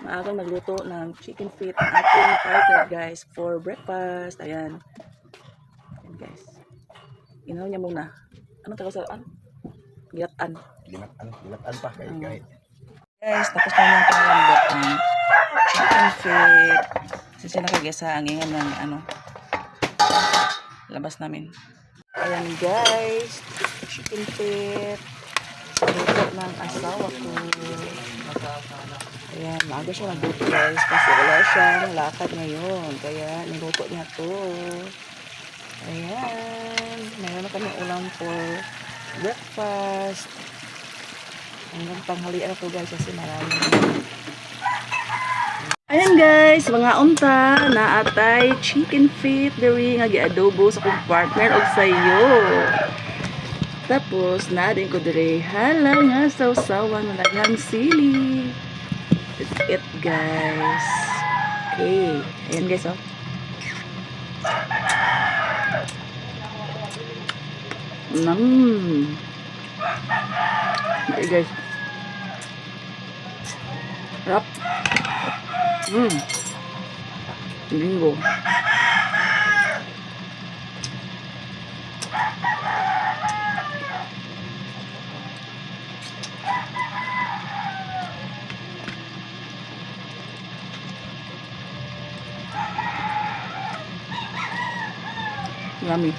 maagang nagluto ng chicken feet ang ating partner guys for breakfast. Ayan. Ayan guys. Inaw niya muna. Anong tawag sa Gilatan. Gilatan pa kahit. Guys, tapos na yung pinalambot ang chicken feet. Kasi nakagasa ang ingan ng labas namin. Ayan guys, chicken feet. Luto ng asawa ko. Ayan, maaga siya nagluto guys kasi wala siyang lakad ngayon. Kaya niluto niya to. Ayan, mayroon na kami ulam for breakfast. Hanggang tanghalian na to guys kasi marami. Ayan guys, mga unta na atay chicken feet diri nga gi-adobo sa kong partner og sayo. Tapos na din ko dire halaw nga sausawan na lang sili. That's it guys. Okay, ayan guys oh. Okay guys. Rap. Linggo. Yummy.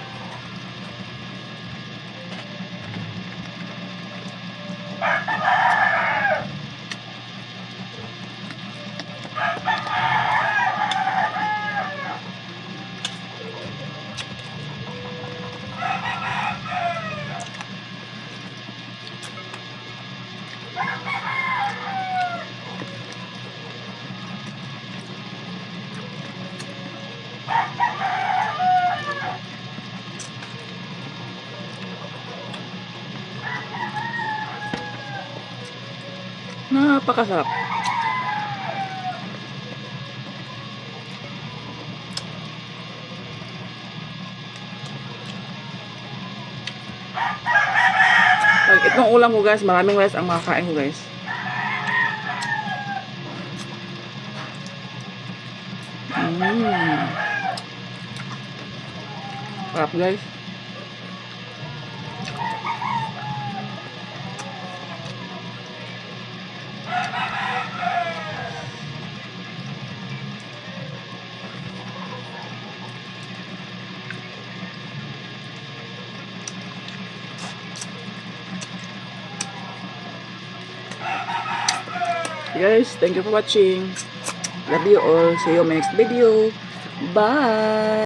Napakasarap. Pag itong ulam ko guys, maraming rice ang makakain ko guys. Sarap guys. Guys, thank you for watching. Love you all. See you in my next video. Bye!